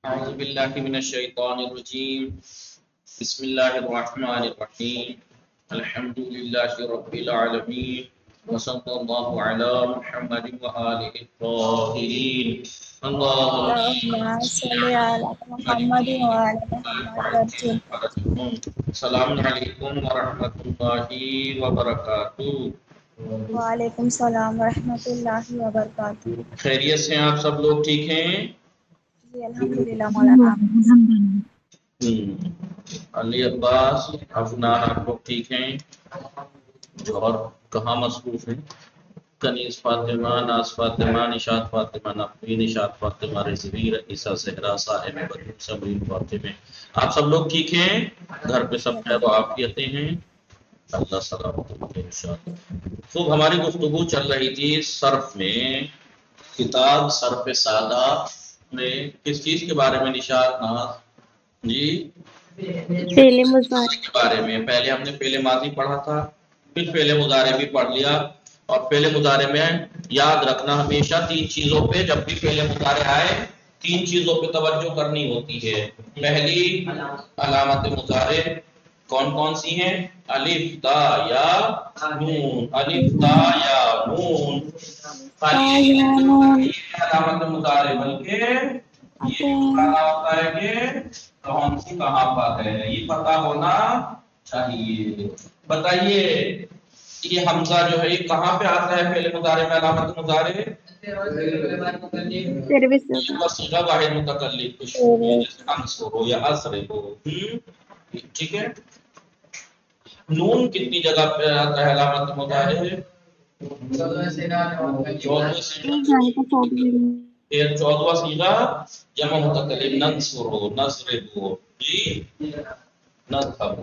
أعوذ بالله من الشيطان الرجيم بسم الله الرحمن الرحيم الحمد لله رب العالمين وصلى الله على محمد وآله الطاهرين اللهم اللهم صل على محمد وعلى محمد وسلم. السلام عليكم ورحمة الله وبركاته. وعلیکم السلام ورحمۃ اللہ وبرکاتہ. خیریت سے ہیں آپ سب لوگ؟ ٹھیک ہیں جی الحمدللہ مولانا. علی عباس افنان آپ لوگ ٹھیک ہیں؟ اور کہاں مصروف ہیں؟ کنیز فاطمہ، ناز فاطمہ، نشاط فاطمہ، نقوی، نشاط فاطمہ، رضوی، رئیسہ، زہرا، صاحب بدر، سمرین فاطمہ، آپ سب لوگ ٹھیک ہیں؟ گھر پہ سب خیر و عافیتیں ہیں؟ اللہ سلامت رکھے انشاءاللہ. خوب ہماری گفتگو چل رہی تھی صرف میں، کتاب صرف سادہ میں کس چیز کے بارے میں نشاط ناز؟ جی فعل مضارع کے بارے میں. پہلے ہم نے فعل ماضی پڑھا تھا، پھر فعل مضارع بھی پڑھ لیا. اور فعل مضارع میں یاد رکھنا ہمیشہ تین چیزوں پہ، جب بھی فعل مضارع آئے تین چیزوں پہ توجہ کرنی ہوتی ہے. پہلی علامت مضارع کون کون سی ہیں؟ الف تا یا نون، الف تا یا نون. علامت مضارع بلکہ یہ بتانا ہوتا ہے کہ کون سی کہاں پر ہے، یہ پتہ ہونا چاہیے. بتائیے یہ حمزہ جو ہے یہ کہاں پہ آتا ہے فعل مضارع میں؟ علامت مضارع صیغہ واحد متکلم کچھ جیسے انصر ہو یا اصر ہو. ٹھیک ہے. نون کتنی جگہ پہ آتا ہے علامت مضارع؟ 14واں صیغہ جمع متکلم ننصر ہو، نصر ہو، جی نذهب.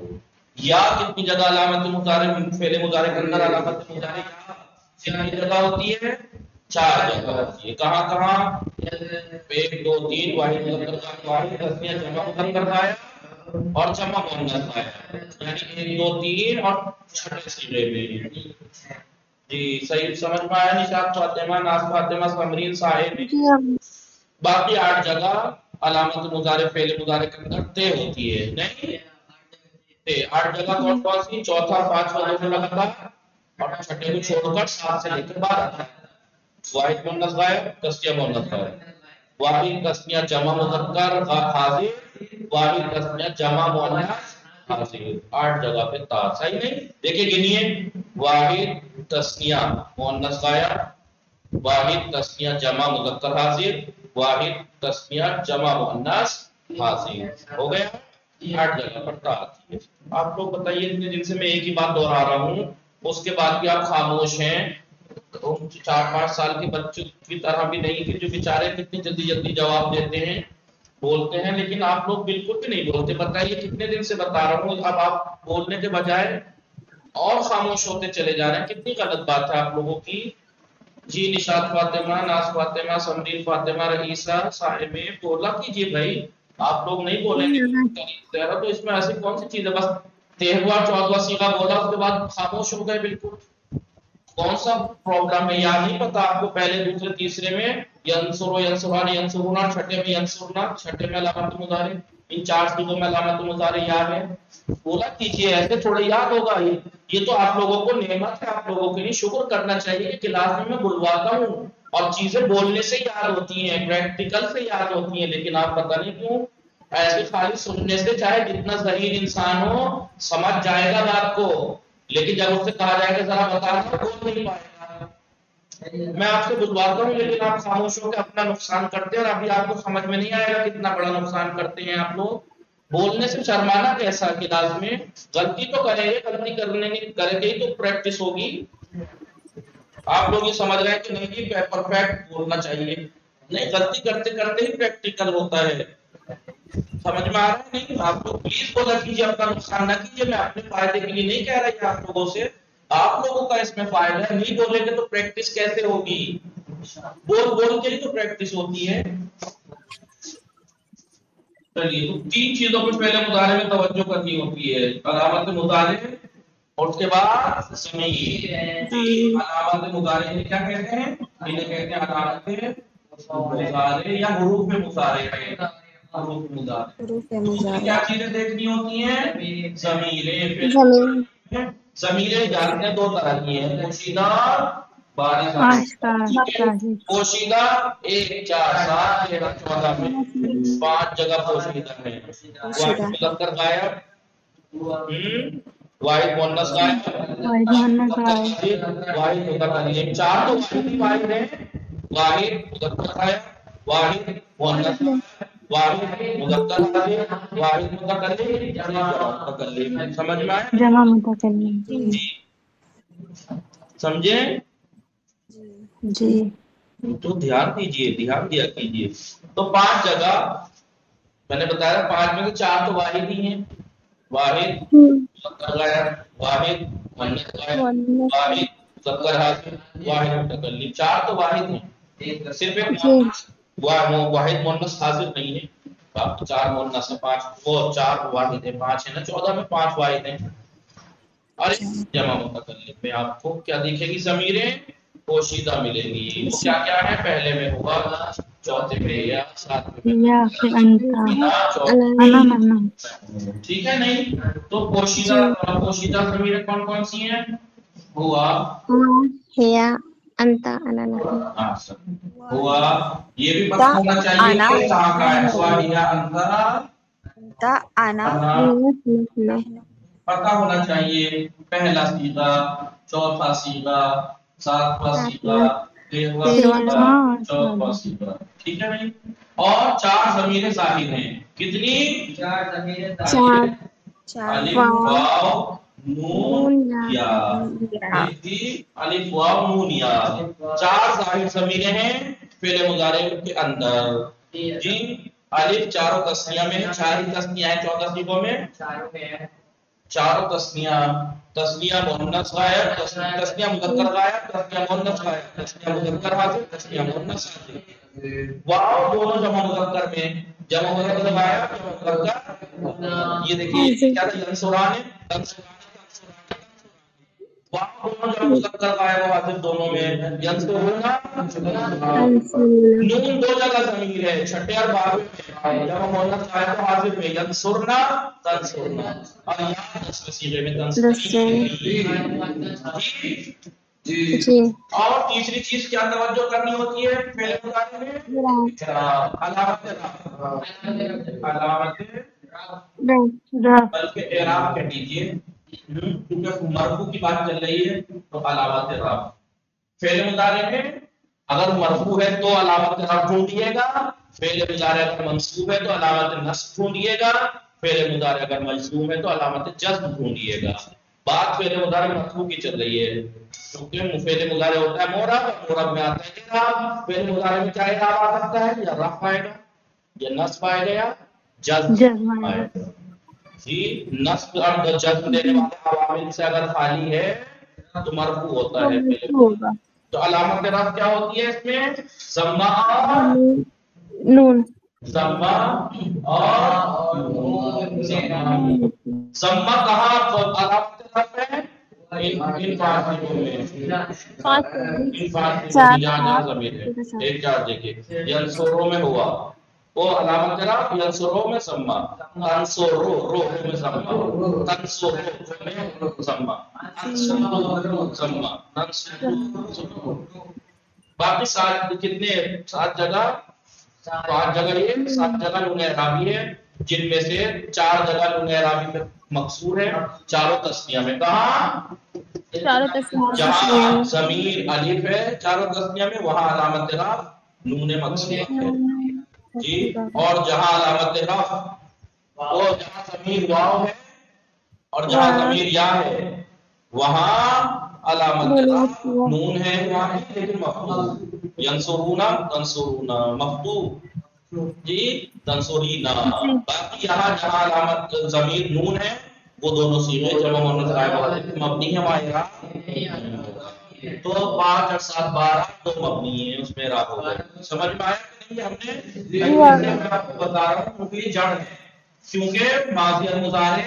یا کتنی جگہ علامت مضارع فعل مضارع کے اندر علامت مضارع کتنی جگہ ہوتی ہے؟ 4 جگہ ہوتی ہے. کہاں کہاں؟ 1 2 3 واحد مذکر واحد، تسنیہ جمع مذکر غائب اور جمع مؤنث غائب، یعنی 1 2 3 اور چھٹے صیغے میں. جی صحیح سمجھ میں آیا؟ نشاط فاطمہ، ناز فاطمہ، سمرین، صاحب. باقی 8 جگہ علامت مضارع فعل مضارع کے اندر طے ہوتی ہے. نہیں 8 جگہ کون کون سی؟ چوتھا، پانچواں، دونوں لگاتار اور چھٹے کو چھوڑ کر 7 سے لے کر 12 تک. واحد مؤنث غائب، تسنیہ مؤنث غائب، واحد تسنیہ جمع مذکر حاضر، واحد تسنیہ جمع مؤنث حاضر. 8 جگہ پہ تا. صحیح نہیں؟ دیکھیں گنیے. واحد تسنیہ مؤنث غائب، واحد تسنیہ جمع مذکر حاضر، واحد تسنیہ جمع مؤنث حاضر. ہو گیا؟ 8 جگہ پر تا آتی ہے. آپ لوگ بتائیے اتنے دن سے میں ایک ہی بات دہرا رہا ہوں، اس کے بعد بھی آپ خاموش ہیں. 4-5 سال کے بچوں کی طرح بھی نہیں کہ جو بیچارے کتنی جلدی جلدی جواب دیتے ہیں، بولتے ہیں، لیکن آپ لوگ بالکل بھی نہیں بولتے. بتائیے کتنے دن سے بتا رہا ہوں، اب آپ بولنے کے بجائے اور خاموش ہوتے چلے جا رہے ہیں. کتنی غلط بات ہے آپ لوگوں کی. جی نشاط فاطمہ، ناز فاطمہ، سمرین فاطمہ، رئیسہ، صاحب بولا کیجیے بھائی. آپ لوگ نہیں بولیں گے تو اس میں ایسی کون سی چیز ہے؟ بس 13واں 14واں صیغہ بولا اس کے بعد خاموش ہو گئے بالکل. کون سا پرابلم ہے؟ یاد نہیں پتا آپ کو؟ پہلے دوسرے تیسرے میں ینصر ینصران ینصرون، چھٹے میں ینصرنا، چھٹے میں علامت مضارع، ان 4 صیغوں میں علامت مضارع یاد ہے؟ بولا کیجیے، ایسے تھوڑے یاد ہوگا. یہ تو آپ لوگوں کو نعمت ہے، آپ لوگوں کے لیے شکر کرنا چاہیے کہ کلاس میں بلواتا ہوں اور چیزیں بولنے سے یاد ہوتی ہیں، پریکٹیکل سے یاد ہوتی ہیں. لیکن آپ پتہ نہیں کیوں ایسے خالی سننے سے، چاہے جتنا ذہین انسان ہو سمجھ جائے گا بات کو، لیکن جب اس سے کہا جائے کہ ذرا بتا دو بول نہیں پائے گا. میں آپ سے بلواتا ہوں لیکن آپ خاموش ہو کے اپنا نقصان کرتے ہیں، اور ابھی آپ کو سمجھ میں نہیں آئے گا کتنا بڑا نقصان کرتے ہیں آپ لوگ. بولنے سے شرمانا کیسا کلاس میں؟ غلطی تو کریں گے، غلطی کریں گے تو پریکٹس ہوگی. آپ لوگ یہ سمجھ رہے ہیں کہ نہیں جی پرفیکٹ بولنا چاہیے. نہیں، غلطی کرتے کرتے ہی پریکٹیکل ہوتا ہے. سمجھ میں آ رہا ہے؟ نہیں آپ لوگ پلیز بولا کیجیے، اپنا نقصان نہ کیجیے. میں اپنے فائدے کے لیے نہیں کہہ رہا آپ لوگوں سے، آپ لوگوں کا اس میں فائدہ ہے. نہیں بولیں گے تو پریکٹس کیسے ہوگی؟ بول کے ہی تو پریکٹس ہوتی ہے. چلیے تو 3 چیزوں پر پہلے مضارع میں توجہ کرنی ہوتی ہے: علامت مضارع اور اس کے بعد ضمیر. علامت مضارع میں کیا کہتے ہیں؟ انہیں کہتے ہیں علامت مضارع یا حروف مضارع. حروف مضارع. حروف کیا مضارع. چیزیں دیکھنی ہوتی ہیں؟ ضمیریں. ضمیر. ضمیریں جانتے ہیں 2 طرح کی ہیں، پوشیدہ اور بارز. پوشیدہ 1 4 7 13 14 میں 5 جگہ پوشیدہ ہیں. واحد مذکر غائب، واحد مؤنث غائب، واحد متکلم. 4 تو واحد ہیں، واحد مذکر غائب، واحد مؤنث غائب، واحد مذکر غائب، واحد متکلم. سمجھ میں آیا؟ جمع متکلم. جی سمجھے؟ جی تو دھیان دیا کیجیے. تو 5 جگہ میں نے بتایا، 5 میں سے 4 تو واحد ہی ہیں. واحد مذکر غائب، واحد مؤنث غائب، واحد مذکر حاضر، واحد متکلم. 4 تو واحد ہیں، صرف ایک واحد مؤنث حاضر نہیں ہے. 4 مؤنث ہیں، 5 وہ 4 واحد ہیں. 5 ہے نا، 14 میں 5 واحد ہیں. اور جمع متکلم میں آپ کو کیا دکھے گی؟ ضمیریں پوشیدہ ملیں گی. وہ کیا کیا ہے؟ پہلے میں ہوگا، چوتھے میں یا 7ویں میں. ٹھیک ہے نہیں؟ تو پوشیدہ ضمیریں کون کون سی ہیں؟ ہوا، ہیا، انتا، انا، نحن. ہوا. یہ بھی پتہ ہونا چاہیے کہ کہاں کا ہے. ہوا، ہیا، انتا، انا، پتہ ہونا چاہیے. پہلا صیغہ، چوتھا صیغہ، 7واں صیغہ، 13واں صیغہ، 14واں صیغہ. ٹھیک ہے نہیں؟ اور 4 ضمیریں ظاہر ہیں. کتنی؟ 4 ضمیریں ظاہر ہیں. الف واو نون یا. الف واو نون یا 4 ظاہر ضمیریں ہیں فعل مضارع کے اندر. جی الف چاروں تسنیہ میں ہے. 4 ہی تسنیہ ہے 14 صیغوں میں. چاروں تسنیہ مؤنث غائب، تسنیہ مذکر غائب، تسنیہ مؤنث غائب، تسنیہ مذکر حاضر، تسنیہ مؤنث حاضر. واو دونوں جمع مذکر میں، جمع مذکر غائب، جمع مذکر. یہ دیکھیے کیا تھا؟ ینصران ہے. واو دونوں جمع مذکر غائب و حاضر دونوں میں. ینصرون. نون 2 جگہ ضمیر ہے، 6 اور 12 میں، جمع مؤنث غائب و حاضر میں. ینصرنا، تنصرنا. اور یہاں 10 صیغے میں جی. اور تیسری چیز کیا توجہ کرنی ہوتی ہے فعل مضارع میں؟ علامت بلکہ اعراب کہہ دیجیے، کیونکہ مرفوع کی بات چل رہی ہے تو علامت اعراب. فعل مضارع میں اگر مرفوع ہے تو علامت اعراب ڈھونڈیے گا. فعل مضارع اگر منصوب ہے تو علامت نصب ڈھونڈیے گا. فعل مضارع اگر مجزوم ہے تو علامت جزم ڈھونڈیے گا. بات فعل مضارع مرفوع کی چل رہی ہے، کیونکہ فعل مضارع ہوتا ہے معرب، معرب میں آتا ہے اعراب. فعل مضارع میں کیا اعراب آ سکتا ہے؟ یا رفع آئے گا، یا نصب آئے گا، یا جزم آئے گا. جی نصب اور جزم دینے والے عوامل سے اگر خالی ہے تو مرفوع ہوتا ہے. تو علامت اعراب کیا ہوتی ہے اس میں؟ ضمہ اور نون. ضمہ اور ضمہ کہاں علامت اعراب ہے؟ ان 5 چیزوں میں. ایک 4 دیکھیے. ینصرو میں ہوا وہ علامت اعراب، ینصرو میں ضمہ، تنصرو رو میں ضمہ، تنصرو میں ضمہ، ضمہ، تنصرو. باقی 7 کتنے؟ 7 جگہ، 5 جگہ یہ 7 جگہ نون اعرابی ہے، جن میں سے 4 جگہ نون اعرابی میں مقصور ہے. چاروں تسنیہ میں. کہاں؟ جہاں ضمیر الف ہے چاروں تسنیہ میں وہاں علامت اعراب نون مقصور ہے. جی اور جہاں علامت اعراب وہ جہاں ضمیر واو ہے اور جہاں ضمیر یا ہے وہاں علامت اعراب نون ہے وہاں لیکن مفتوح. ینصرونا تنصرونا مفتوح. جی تنصرینا. باقی یہاں جہاں علامت ضمیر نون ہے وہ دونوں صیغے جمع مؤنث غائب مبنی ہے وہاں اعراب. تو 5 اور 7 12 دو مبنی ہیں، اس میں اعراب ہوگا. سمجھ میں آیا کہ نہیں؟ ہم نے آپ کو بتا رہا ہوں کیونکہ یہ جڑ ہے، کیونکہ ماضی اور مضارع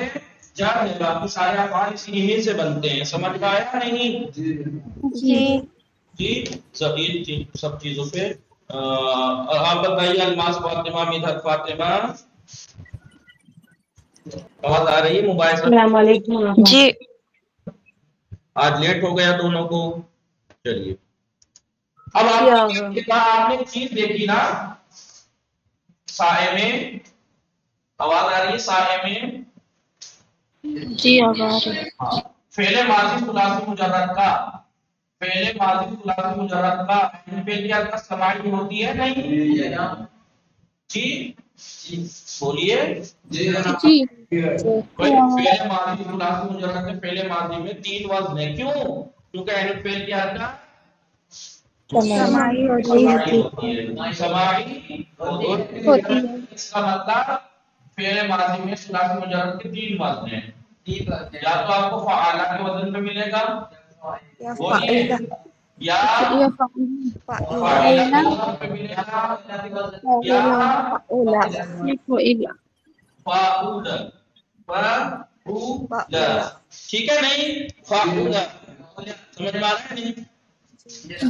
جڑ ہے، باقی سارے افعال اسی سے بنتے ہیں. سمجھ میں آیا نہیں؟ جی سب چیزوں پہ آپ بتائیے الماس فاطمہ مدحت فاطمہ آواز آ رہی ہے موبائل سے؟ السلام علیکم. جی آج لیٹ ہو گیا دونوں کو. چلیے اب آپ نے کہا آپ نے چیز دیکھی نا سائے میں. آواز آ رہی ہے سائے میں؟ جی اب آ رہی ہے. فعل ماضی ثلاثی مجرد کا فعل ماضی ثلاثی مجرد کا فعل کیا کا سماعی ہوتی ہے نہیں؟ جی بولیے. جی فعل ماضی ثلاثی مجرد کے فعل ماضی میں 3 وزن ہے. کیوں؟ کیونکہ اہل فعل کیا کا سماعی سماعی ہوتی ہوتی ہے. سماعی ہوتی ہے. اس کا مطلب فعل ماضی میں ثلاثی مجرد کے 3 وزن ہیں. یا تو آپ کو فعالہ کے وزن پہ ملے گا یا بولیے فعیلہ یا فاعلہ کے وزن پہ ملے گا یا فاعولہ فاعولہ. ٹھیک ہے نہیں؟ فاعولہ سمجھ میں آ رہا ہے نہیں؟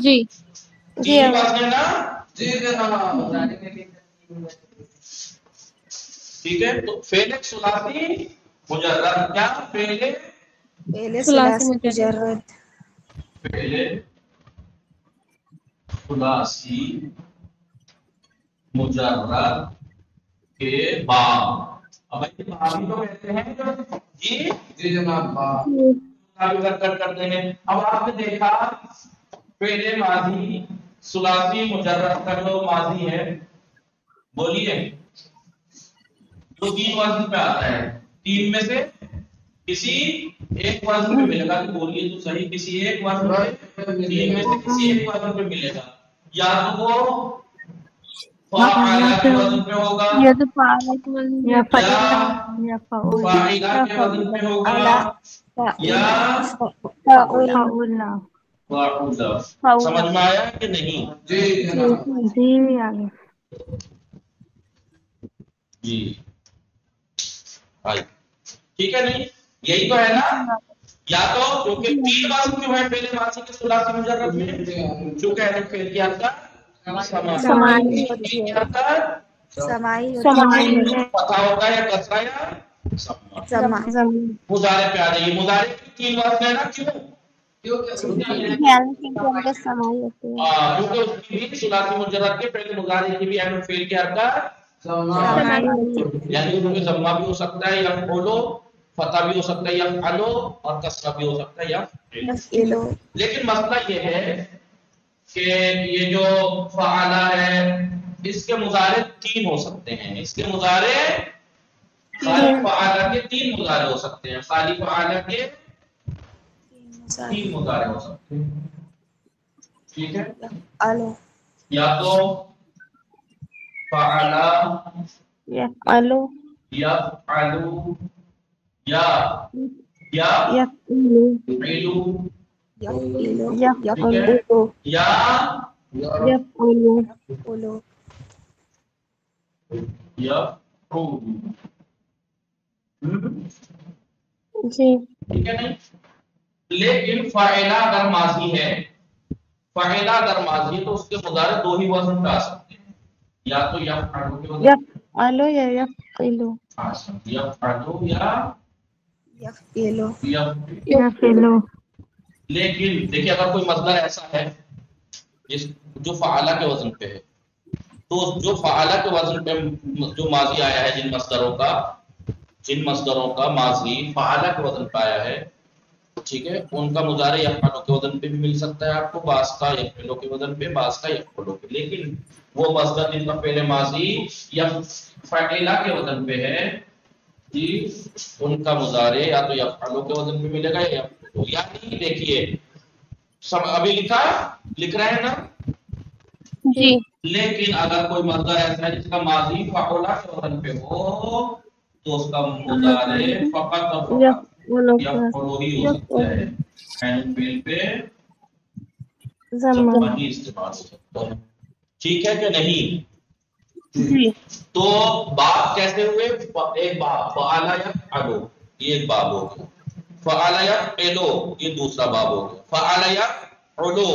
جی 3 وزن ہے نا. ٹھیک ہے تو فعل ثلاثی مجرد کیا فعل ثلاثی مجرد فعل ثلاثی مجرد کے بعد اب بھابی تو کہتے ہیں جی جناب کرتے ہیں. اب آپ نے دیکھا فعل ماضی ثلاثی مجرد کا جو ماضی ہے بولیے جو 3 وزن پہ آتا ہے 3 میں سے کسی ایک وزن پہ ملے گا. بولیے تو صحیح کسی ایک وزن پہ 3 میں سے کسی ایک وزن پہ ملے گا. یا تو وہ فاعلہ کے وزن پہ ہوگا یا تو فعالہ کے وزن یا یا فعول فاعلہ کے وزن پہ ہوگا یا فعولہ فاعولہ. سمجھ میں آیا کہ نہیں؟ جی آگے جی آئی. ٹھیک ہے نہیں؟ یہی تو ہے نا. یا تو کیونکہ 3 وزن کیوں ہے فعل ماضی کے ثلاثی مجرد میں چونکہ اہل فعل کیا تھا سماعی ہوتی ہے. کیا تھا سماعی ہوتی ہے. فتح ہوگا یا کسرہ یا ضمہ. سما مضارع پہ آ جائیے. مضارع کی 3 وزن ہے نا. کیوں؟ کا سماعی ہوتی ہے. کیونکہ اس کی بھی ثلاثی مجرد کے پہلے مضارع کی بھی اہل فعل کی حرکت سماعی ہوتی ہے. یعنی اس میں ضمہ بھی ہو سکتا ہے یا فعلو فتح بھی ہو سکتا ہے یا فعلو اور کسرہ بھی ہو سکتا ہے یا یفعلو. لیکن مسئلہ یہ ہے کہ یہ جو فعالہ ہے اس کے مضارع 3 ہو سکتے ہیں. اس کے مضارع خالی فعالہ کے 3 مضارع ہو سکتے ہیں. خالی فعالہ کے 3 مضارع ہو سکتے ہیں. ٹھیک ہے الو یا تو فعلہ یفعلو یفعلو یا یفعلو یفعلو یفعلو ٹھیک ہے یفعلو یا یفعلو یفعلو یفعلو. جی ٹھیک ہے نہیں؟ لیکن فاعلہ اگر ماضی ہے فاعلہ اگر ماضی ہے تو اس کے مضارع 2 ہی وزن پہ آ سکتے ہیں. یا تو یفعلو کے وزن یفعلو یا یفعلو آ سکتے ہیں. یفعلو یا یفعلو یفعلو. لیکن دیکھیے اگر کوئی مصدر ایسا ہے جو فعالہ کے وزن پہ ہے تو جو فعالہ کے وزن پہ جو ماضی آیا ہے جن مصدروں کا ماضی فعالہ کے وزن پہ آیا ہے ٹھیک ہے ان کا مضارع یفعلو کے وزن پہ بھی مل سکتا ہے آپ کو. بعض کا یفعلو کے وزن پہ بعض کا یفعلو پہ. لیکن وہ مصدر جن کا فعل ماضی یا فعلہ کے وزن پہ ہے جی ان کا مضارع یا تو یفعلو کے وزن پہ ملے گا یا یفعلو. یعنی دیکھیے ابھی لکھ رہے ہیں نا. جی لیکن اگر کوئی مصدر ایسا ہے جس کا ماضی فعلہ کے وزن پہ ہو تو اس کا مضارع فقط اور فقط یفعلو ہی ہو سکتا ہے. فعل پہ ضمہ ہی استعمال ہو سکتا ہے. ٹھیک ہے کہ نہیں؟ جی تو باب کیسے ہوئے؟ ایک باب فعلہ یفعلو یہ ایک باب ہو گیا. فعلہ یفعلو یہ دوسرا باب ہو گیا. فعلہ علو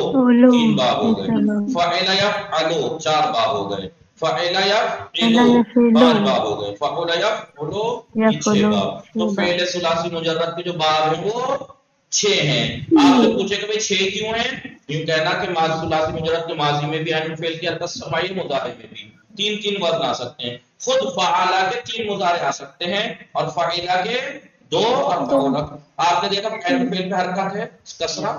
3 باب ہو گئے، فعل یفعلو 4 باب ہو گئے، فعل یفعلو 5 باب ہو گئے، فعل یفعلو 6 باب۔ تو فعل ثلاثی مجرد کے جو باب ہیں وہ 6 ہیں۔ آپ سے پوچھے کہ بھئی 6 کیوں ہیں؟ یوں کہنا کہ ماضی ثلاثی مجرد کے ماضی میں بھی عین الفعل کی حرکت سماعی، مضارع میں بھی 3 وزن آ سکتے ہیں۔ خود فعلا کے 3 مضارع آ سکتے ہیں اور فعلا کے 2 اور فعلا۔ آپ نے دیکھا عین الفعل پہ حرکت ہے کسرہ،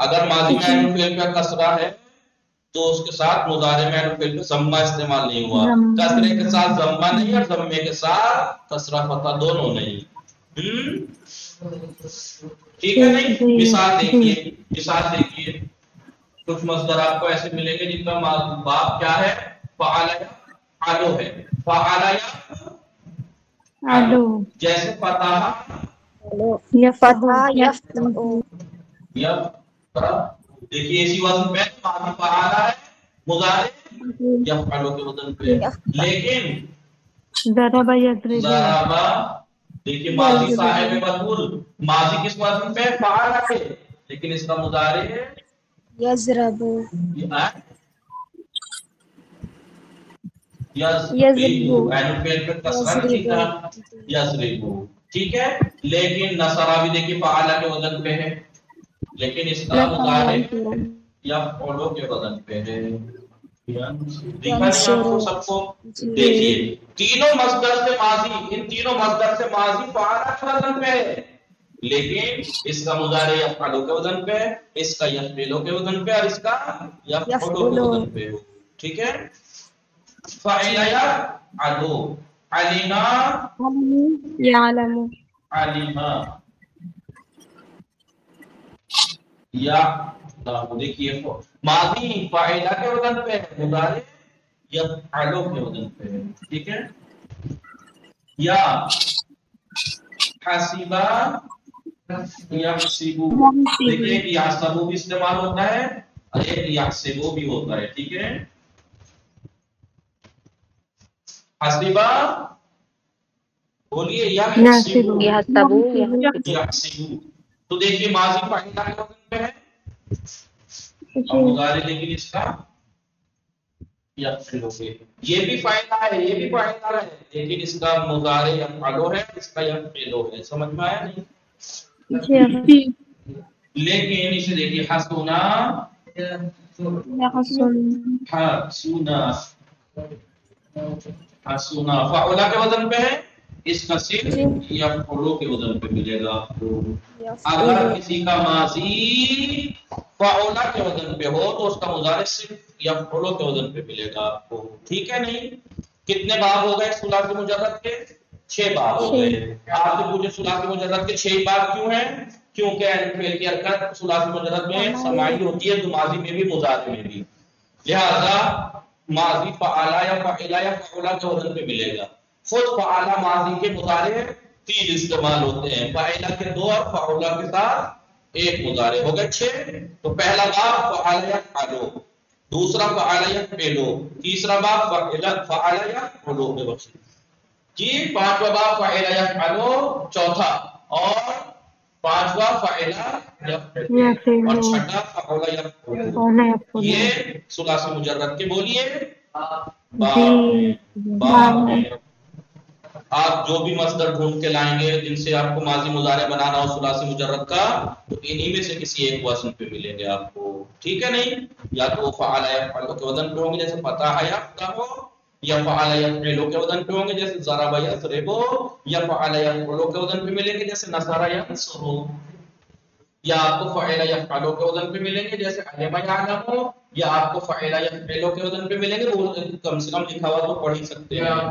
اگر ماضی میں عین الفعل پہ کسرہ ہے تو اس کے ساتھ مضارع میں عین الفعل پہ ضمہ استعمال نہیں ہوا، کسرے کے ساتھ ضمہ نہیں اور ضمے کے ساتھ کسرہ فتح دونوں نہیں۔ ٹھیک ہے نہیں؟ مثال دیکھیے کچھ مصدر آپ کو ایسے ملیں گے جن کا باب کیا ہے؟ فعل یفعلو ہے، فعل یفعلو، جیسے فتح فتح یفتح، دیکھیے اسی وزن پہ ماضی فعل ہے، مضارع یفعلو کے وزن پہ، لیکن ضرب یضرب، ضرب دیکھیے ماضی صاحب مفعول، ماضی کس وزن پہ؟ فعل ہے، لیکن اس کا مضارع ہے یضرب، یضرب، عین الفعل پہ کسرہ نہیں تھا، یضرب، ٹھیک ہے۔ لیکن نصرہ بھی دیکھیے فعل کے وزن پہ ہے، لیکن اس کا مضارع یفعلو کے وزن پہ ہے۔ دیکھا نہیں آپ کو سب کو؟ دیکھیے تینوں مصدر سے ماضی، ان تینوں مصدر سے ماضی فعل کے وزن پہ ہے، لیکن اس کا مضارع یفعلو کے وزن پہ ہے، اس کا یفعلو کے وزن پہ اور اس کا یفعلو کے وزن پہ، ٹھیک ہے۔ فعل یفعلو، علم یعلم، علم یا دیکھیے ماضی فاعل کے وزن پہ ہے، مضارع یفعلو کے وزن پہ ہے، ٹھیک ہے۔ یا حسبا یحسبو، دیکھیے ایک یحسبو بھی استعمال ہوتا ہے اور ایک یحسبو بھی ہوتا ہے، ٹھیک ہے۔ حسبا بولیے یحسبو، یحسبو، تو دیکھیے ماضی فاعل کے وزن پہ ہے اور مضارع لیکن اس کا یفعلو ہے، یہ بھی فاعل ہے یہ بھی فاعل ہے، لیکن اس کا مضارع یفعلو ہے، اس کا یفعلو ہے، سمجھ میں آیا نہیں؟ لیکن اسے دیکھیے حسنا، حسنا فعلا کے وزن پہ ہے، اس کا صرف یفعلو کے وزن پہ ملے گا آپ کو۔ اگر کسی کا ماضی فعلا کے وزن پہ ہو تو اس کا مضارع صرف یفعلو کے وزن پہ ملے گا آپ کو، ٹھیک ہے نہیں؟ کتنے باب ہو گئے ثلاثی مجرد کے؟ 6 باب ہو گئے۔ آپ سے پوچھے ثلاثی مجرد کے 6 باب کیوں ہیں؟ کیونکہ عین الفعل کی حرکت ثلاثی مجرد میں سماعی ہوتی ہے، تو ماضی میں بھی مضارع میں بھی، لہذا ماضی فعلا یا فعلا یا فعلا کے وزن پہ ملے گا۔ خود فعلا ماضی کے مضارع 3 استعمال ہوتے ہیں، فعلا کے 2 اور فعلا کے ساتھ 1 مضارع، ہو گئے 6۔ تو پہلا باب فعلا یفعلو، دوسرا فعلا یفعلو، تیسرا باب فعلا یفعلو کے بخش جی، 5واں باب فعلا یفعلو، چوتھا اور 5واں فعلا یفعلو اور 6واں فعلا یفعلو، یہ ثلاثی مجرد کے بولیے باب ہیں۔ آپ جو بھی مصدر ڈھونڈ کے لائیں گے جن سے آپ کو ماضی مضارع بنانا ہو ثلاثی مجرد کا، تو انہی میں سے کسی ایک وزن پہ ملیں گے آپ کو، ٹھیک ہے نہیں؟ یا تو فعل یفعلو کے وزن پہ ہوں گے جیسے فتح یفتح، یا فعل یفعلو کے وزن پہ ہوں گے جیسے ضرب یضرب، یا فعل یفعلو کے وزن پہ ملیں گے جیسے نصر ینصر، یا آپ کو فعل یفعلو کے وزن پہ ملیں گے جیسے علم یعلم، یا آپ کو فعل یفعلو کے وزن پہ ملیں گے، وہ کم سے کم لکھا ہوا تو پڑھ ہی سکتے ہیں آپ،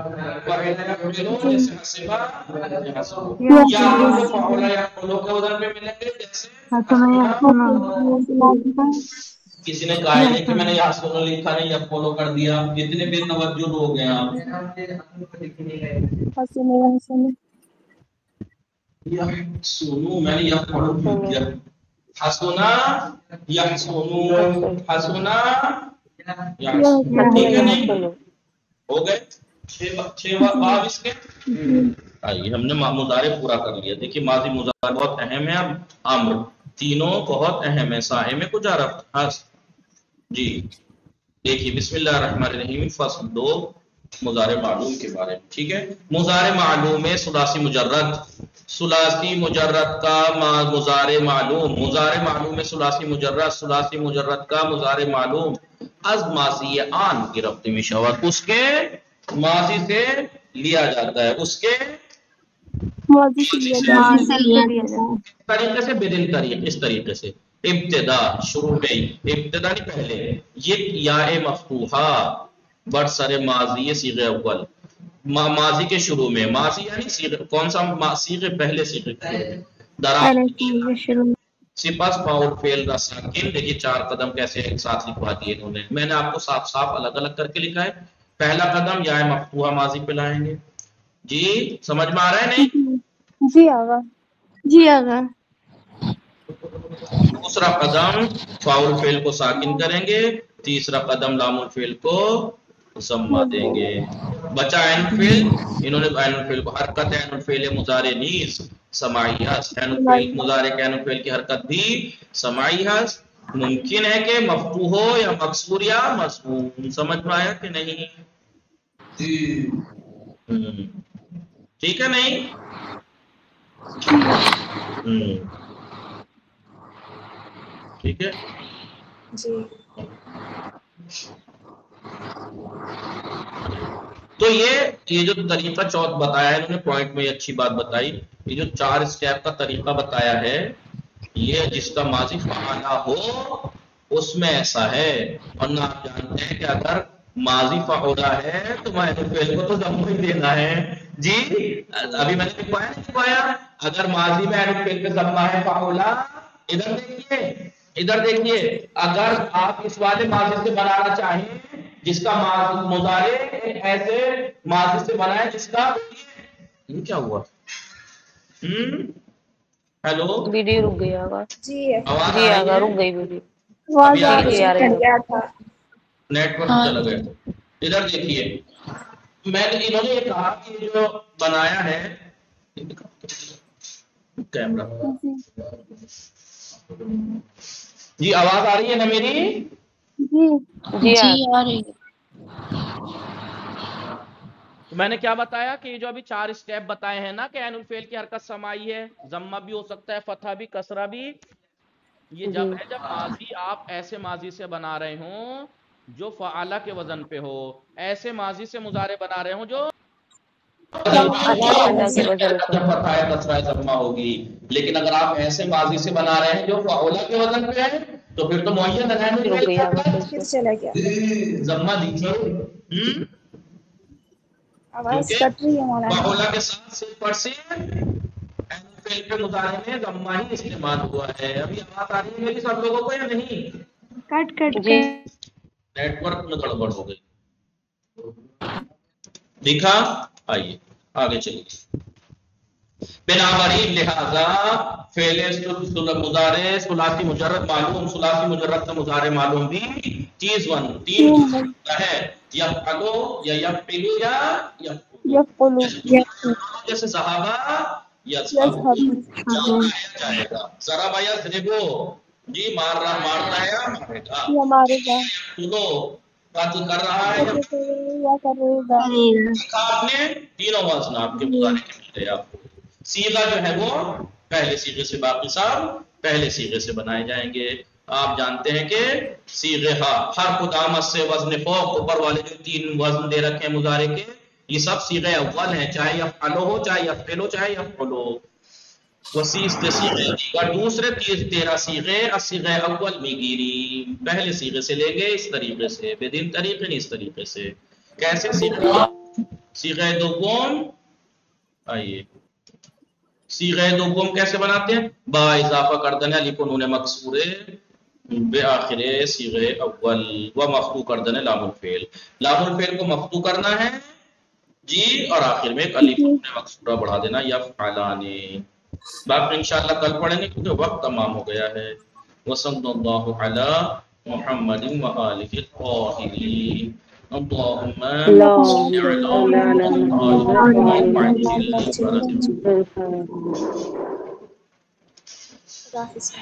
فعل یفعلو جیسے حسبا یحسب، یا آپ کو فعل یفعلو کے وزن پہ ملیں گے جیسے کسی نے کہا نہیں کہ میں نے یحسن لکھا نہیں، یفعلو کر دیا، اتنے بے توجہ لوگ ہیں آپ۔ یحسنو میں نے یفعلو کیا، حسنا یحسنو، حسنا یحسنو، ٹھیک ہے نہیں؟ ہو گئے 6 باب اس کے۔ آئیے ہم نے مضارع پورا کر لیا، دیکھیے ماضی مضارع بہت اہم ہے۔ اب امر تینوں بہت اہم ہے. صاحب میں کچھ عرف جی دیکھیے بسم اللہ الرحمن الرحیم. فصل 2 مضارع معلوم کے بارے میں. ٹھیک ہے. مضارع معلوم ہے ثلاثی مجرد. ثلاثی مجرد کا مضارع معلوم. مضارع معلوم ہے ثلاثی مجرد. ثلاثی مجرد کا مضارع معلوم از ماضی آن گرفت میں شود. اس کے ماضی سے لیا جاتا ہے. اس کے ماضی سے لیا جاتا طریقے سے بدل طریق اس طریقے سے. ابتدا شروع میں ابتدا نہیں پہلے. یہ یا مفتوحہ برسر ماضی صیغہ اول ماضی کے شروع میں. ماضی یعنی کون سا صیغہ پہلے صیغے ہے شروع میں. سپاس فاعل فعل کا ساکن. دیکھیے 4 قدم کیسے ایک ساتھ لکھوا دیے انہوں نے. میں نے آپ کو صاف صاف الگ الگ کر کے لکھا ہے. پہلا قدم یا مفتوحہ ماضی پہ لائیں گے. جی سمجھ میں آ رہا ہے نہیں؟ جی آغا جی آغا. دوسرا قدم فاعل فعل کو ساکن کریں گے. تیسرا قدم لام الفعل کو ضمہ دیں گے. بچا عین الفعل. انہوں نے عین الفعل کو حرکت عین الفعل مضارع نیز سماعی ہے. عین الفعل مضارع عین الفعل کی حرکت بھی سماعی ہے. ممکن ہے کہ مفتوح ہو یا مکسور یا مضموم. سمجھ میں آیا کہ نہیں؟ ٹھیک ہے نہیں؟ ٹھیک ہے جی. تو یہ جو طریقہ چوتھ بتایا ہے انہوں نے پوائنٹ میں اچھی بات بتائی. یہ جو 4 اسٹیپ کا طریقہ بتایا ہے یہ جس کا ماضی فعالہ ہو اس میں ایسا ہے. ورنہ آپ جانتے ہیں کہ اگر ماضی فعولہ ہے تو ماضی فعل کو تو ضمہ ہی دینا ہے. جی ابھی میں نے لکھوایا نہیں لکھوایا. اگر ماضی میں عین الفعل پہ ضمہ ہے فعولہ. ادھر دیکھیے اگر آپ اس والے ماضی سے بنانا چاہیں جس کا مضارع ایسے ماضی سے بنا ہے جس کا یہ کیا ہوا؟ ہیلو ویڈیو رک گئی آغا. جی جی آغا رک گئی ویڈیو. آواز آ جی آ رہی ہے. تھا. نیٹ ورک چلا گیا. ادھر دیکھیے میں نے انہوں نے یہ کہا کہ جو بنایا ہے کیمرہ. جی آواز آ رہی ہے نا میری؟ جی آ رہی ہے. میں نے کیا بتایا کہ جو ابھی 4 اسٹیپ بتائے ہیں نا کہ عین الفعل کی حرکت سمائی ہے. ضمہ بھی ہو سکتا ہے فتحہ بھی کسرہ بھی. یہ جب ہے جب ماضی آپ ایسے ماضی سے بنا رہے ہوں جو فعالہ کے وزن پہ ہو. ایسے ماضی سے مضارع بنا رہے ہوں جو فتحہ ہے کسرہ ہے ضمہ ہوگی. لیکن اگر آپ ایسے ماضی سے بنا رہے ہیں جو فعولہ کے وزن پہ ہے تو پھر تو معین ہے رک گئی آغا. پھر چلا گیا. ضمہ دیجیے. آواز کٹ رہی ہے مولانا. فعولہ کے ساتھ صرف پر سے عین الفعل پہ مضارع میں ضمہ ہی استعمال ہوا ہے. ابھی آواز آ رہی ہے میری سب لوگوں کو یا نہیں؟ کٹ جی نیٹ ورک میں گڑبڑ ہو گئی. دیکھا آئیے آگے چلیے. بنابراین لہذا فعل مضارع ثلاثی مجرد معلوم. ثلاثی مجرد کا مضارع معلوم بھی چیز 1 3 ہے. یفعلو یا یفعلو یا یفعلو جیسے صحابہ یذهبوا جائے گا. ضرب یضربو جی مار رہا مارتا ہے یا مارے گا. یا مارے گا. چلو قتل کر رہا ہے یا کرے گا. آپ نے تینوں وزن آپ کے مضارع کے مل گئے. آپ کو صیغہ جو ہے وہ پہلے صیغے سے باقی صاحب پہلے صیغے سے بنائے جائیں گے. آپ جانتے ہیں کہ صیغے ہر قدامت سے وزن فوق اوپر والے جو 3 وزن دے رکھے ہیں مضارع کے یہ سب صیغے اول ہیں. چاہے یفعلو ہو چاہے یفعلو چاہے یفعلو. وسیس صیغے دیگر دوسرے 13 صیغے صیغہ اول میں گیری پہلے صیغے سے لیں گے. اس طریقے سے بدین طریقے نہیں اس طریقے سے. کیسے صیغہ دوم آئیے صیغہ دوم کیسے بناتے ہیں؟ با اضافہ کر دینا الف نون مکسور بے آخر صیغہ اول و مفتوح کر دینا لام الفعل. لام الفعل کو مفتوح کرنا ہے جی اور آخر میں ایک الف نون مکسورہ بڑھا دینا یفعلان. باقی انشاءاللہ کل پڑھیں گے کیونکہ وقت تمام ہو گیا ہے. وصلی اللہ علی محمد و آلہ الطاہرین. اللهم خدا حافظ.